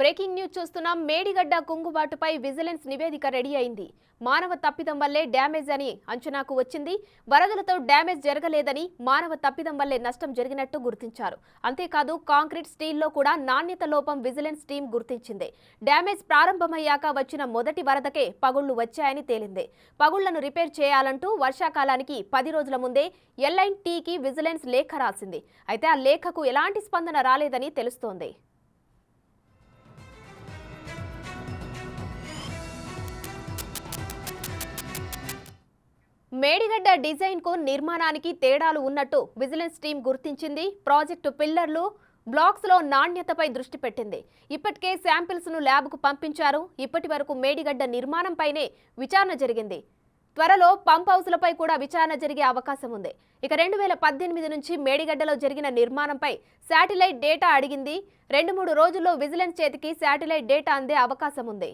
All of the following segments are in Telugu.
బ్రేకింగ్ న్యూస్ చూస్తున్నాం. మేడిగడ్డ కుంగుబాటుపై విజిలెన్స్ నివేదిక రెడీ అయింది. మానవ తప్పిదం వల్లే డ్యామేజ్ అని అంచనాకు వచ్చింది. వరదలతో డ్యామేజ్ జరగలేదని, మానవ తప్పిదం వల్లే నష్టం జరిగినట్టు గుర్తించారు. అంతేకాదు కాంక్రీట్ స్టీల్లో కూడా నాణ్యత లోపం విజిలెన్స్ టీం గుర్తించింది. డ్యామేజ్ ప్రారంభమయ్యాక వచ్చిన మొదటి వరదకే పగుళ్లు వచ్చాయని తేలింది. పగుళ్లను రిపేర్ చేయాలంటూ వర్షాకాలానికి 10 రోజుల ముందే ఎల్ఐన్టీకి విజిలెన్స్ లేఖ రాసింది. అయితే ఆ లేఖకు ఎలాంటి స్పందన రాలేదని తెలుస్తోంది. మేడిగడ్డ డిజైన్ కు నిర్మాణానికి తేడాలు ఉన్నట్టు విజిలెన్స్ టీం గుర్తించింది. ప్రాజెక్టు పిల్లర్లు, బ్లాక్స్ లో నాణ్యతపై దృష్టి పెట్టింది. ఇప్పటికే శాంపిల్స్ ను ల్యాబ్ కు పంపించారు. ఇప్పటి వరకు మేడిగడ్డ నిర్మాణంపైనే విచారణ జరిగింది. త్వరలో పంప్ హౌస్లపై కూడా విచారణ జరిగే అవకాశం ఉంది. ఇక 2018 నుంచి మేడిగడ్డలో జరిగిన నిర్మాణంపై శాటిలైట్ డేటా అడిగింది. 2-3 రోజుల్లో విజిలెన్స్ చేతికి శాటిలైట్ డేటా అందే అవకాశం ఉంది.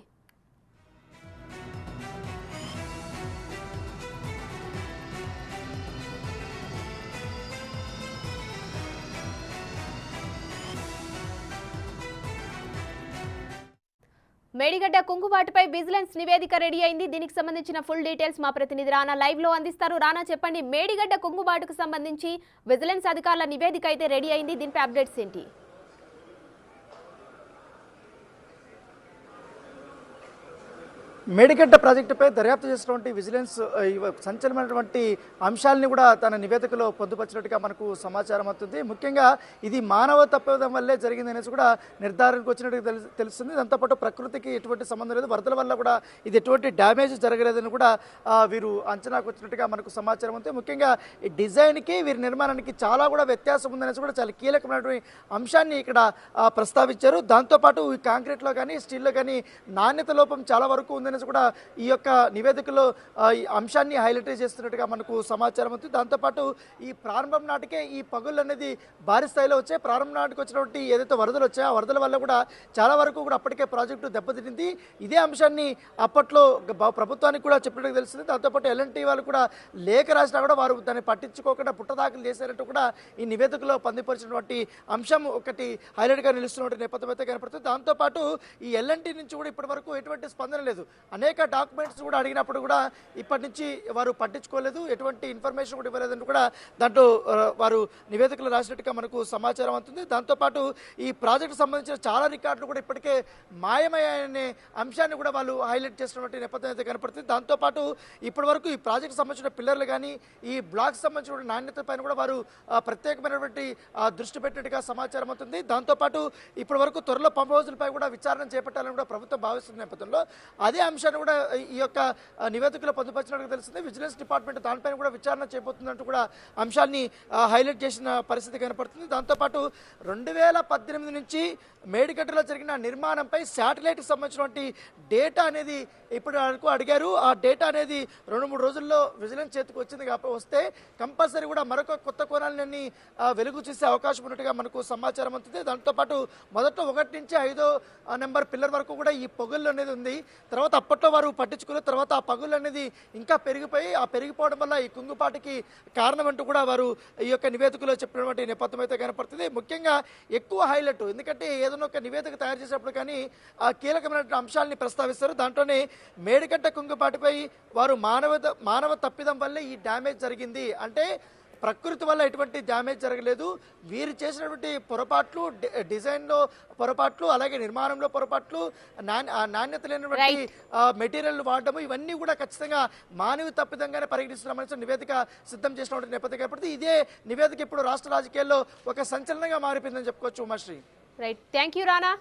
మేడిగడ్డ కుంగుబాటుపై విజిలెన్స్ నివేదిక రెడీ అయింది. దీనికి సంబంధించిన ఫుల్ డీటెయిల్స్ మా ప్రతినిధి రానా లైవ్ లో అందిస్తారు. రానా, చెప్పండి, మేడిగడ్డ కుంగుబాటుకు సంబంధించి విజిలెన్స్ అధికారుల నివేదిక అయితే రెడీ అయింది. దీనిపై అప్డేట్స్ ఏంటి? మేడిగడ్డ ప్రాజెక్టుపై దర్యాప్తు చేసినటువంటి విజిలెన్స్ సంచలనమైనటువంటి అంశాలని కూడా తన నివేదికలో పొందుపరిచినట్టుగా మనకు సమాచారం అవుతుంది. ముఖ్యంగా ఇది మానవ తప్పిదం వల్లే జరిగింది అనేసి కూడా నిర్ధారణకు వచ్చినట్టుగా తెలుస్తుంది. దాంతోపాటు ప్రకృతికి ఎటువంటి సంబంధం లేదు, వరదల వల్ల కూడా ఇది ఎటువంటి డ్యామేజ్ జరగలేదని కూడా వీరు అంచనాకు వచ్చినట్టుగా మనకు సమాచారం ఉంది. ముఖ్యంగా ఈ డిజైన్కి వీరి నిర్మాణానికి చాలా కూడా వ్యత్యాసం ఉందనేసి కూడా చాలా కీలకమైనటువంటి అంశాన్ని ఇక్కడ ప్రస్తావించారు. దాంతోపాటు ఈ కాంక్రీట్లో కానీ స్టీల్లో కానీ నాణ్యత లోపం చాలా వరకు ఉందని కూడా ఈ యొక్క నివేదికలో ఈ అంశాన్ని హైలైట్ చేస్తున్నట్టుగా మనకు సమాచారం ఉంది. దాంతోపాటు ఈ ప్రారంభం నాటికే ఈ పగుళ్ళు అనేది భారీ స్థాయిలో వచ్చాయి. ప్రారంభం నాటికి వచ్చినటువంటి ఏదైతే వరదలు వచ్చాయో ఆ వరదల వల్ల కూడా చాలా వరకు కూడా అప్పటికే ప్రాజెక్టు దెబ్బతింది. ఇదే అంశాన్ని అప్పట్లో ప్రభుత్వానికి కూడా చెప్పినట్టు తెలుస్తుంది. దాంతోపాటు ఎల్ఎన్టీ వాళ్ళు కూడా లేఖ రాసినా కూడా వారు దాన్ని పట్టించుకోకుండా పుట్టదాఖలు చేశారంటూ కూడా ఈ నివేదికలో పొందుపరిచినటువంటి అంశం ఒకటి హైలైట్గా నిలుస్తున్నటువంటి నేపథ్యం అయితే కనపడుతుంది. దాంతోపాటు ఈ ఎల్ఎన్టీ నుంచి కూడా ఇప్పటి వరకు ఎటువంటి స్పందన లేదు. అనేక డాక్యుమెంట్స్ కూడా అడిగినప్పుడు కూడా ఇప్పటి నుంచి వారు పట్టించుకోలేదు, ఎటువంటి ఇన్ఫర్మేషన్ కూడా ఇవ్వలేదని కూడా దాంట్లో వారు నివేదికలు రాసినట్టుగా మనకు సమాచారం అవుతుంది. దాంతోపాటు ఈ ప్రాజెక్టు సంబంధించిన చాలా రికార్డులు కూడా ఇప్పటికే మాయమయ్యాయనే అంశాన్ని కూడా వాళ్ళు హైలైట్ చేసినటువంటి నేపథ్యం అయితే కనపడుతుంది. దాంతోపాటు ఇప్పటి వరకు ఈ ప్రాజెక్టు సంబంధించిన పిల్లర్లు కానీ ఈ బ్లాక్స్ సంబంధించిన నాణ్యత పైన కూడా వారు ప్రత్యేకమైనటువంటి దృష్టి పెట్టినట్టుగా సమాచారం అవుతుంది. దాంతోపాటు ఇప్పటి వరకు త్వరలో పంప్ హౌజులపై కూడా విచారణ చేపట్టాలని కూడా ప్రభుత్వం భావిస్తున్న నేపథ్యంలో అదే అంశాన్ని కూడా ఈ యొక్క నివేదికలో పొందుపరిచినట్టు తెలుస్తుంది. విజిలెన్స్ డిపార్ట్మెంట్ దానిపైన కూడా విచారణ చేయబోతుందంటూ కూడా అంశాన్ని హైలైట్ చేసిన పరిస్థితి కనపడుతుంది. దాంతోపాటు 2018 నుంచి మేడిగడ్డలో జరిగిన నిర్మాణంపై శాటిలైట్కి సంబంధించినటువంటి డేటా అనేది ఇప్పటి వరకు అడిగారు. ఆ డేటా అనేది 2-3 రోజుల్లో విజిలెన్స్ చేతికి వచ్చింది కాబట్టి వస్తే కంపల్సరీ కూడా మరొక కొత్త కోణాలన్నీ వెలుగు చూసే అవకాశం ఉన్నట్టుగా మనకు సమాచారం అవుతుంది. దాంతోపాటు మొదట 1 నుంచి 5వ నెంబర్ పిల్లర్ వరకు కూడా ఈ పొగుళ్ళు అనేది ఉంది. తర్వాత అప్పట్లో వారు పట్టించుకోలేదు. తర్వాత ఆ పగుళ్ళు అనేది ఇంకా పెరిగిపోయి ఆ పెరిగిపోవడం వల్ల ఈ కుంగుపాటికి కారణం అంటూ కూడా వారు ఈ యొక్క నివేదికలో చెప్పినటువంటి నేపథ్యం అయితే కనపడుతుంది. ముఖ్యంగా ఎక్కువ హైలైట్, ఎందుకంటే ఏదైనా ఒక నివేదిక తయారు చేసేటప్పుడు కానీ ఆ కీలకమైనటువంటి అంశాలని ప్రస్తావిస్తారు. దాంట్లోనే మేడిగడ్డ కుంగుపాటిపై వారు మానవ తప్పిదం వల్లే ఈ డ్యామేజ్ జరిగింది, అంటే ప్రకృతి వల్ల ఎటువంటి డ్యామేజ్ జరగలేదు, వీరు చేసినటువంటి పొరపాట్లు, డిజైన్లో పొరపాట్లు, అలాగే నిర్మాణంలో పొరపాట్లు, నాణ్యత లేనటువంటి మెటీరియల్ వాడడము, ఇవన్నీ కూడా ఖచ్చితంగా మానవ తప్పిదంగానే పరిగణిస్తున్నామని నివేదిక సిద్ధం చేసినటువంటి నేపథ్యం కాబట్టి ఇదే నివేదిక ఇప్పుడు రాష్ట్ర రాజకీయాల్లో ఒక సంచలనంగా మారిపోయిందని చెప్పుకోవచ్చు. Umashri. Right, thank you Rana.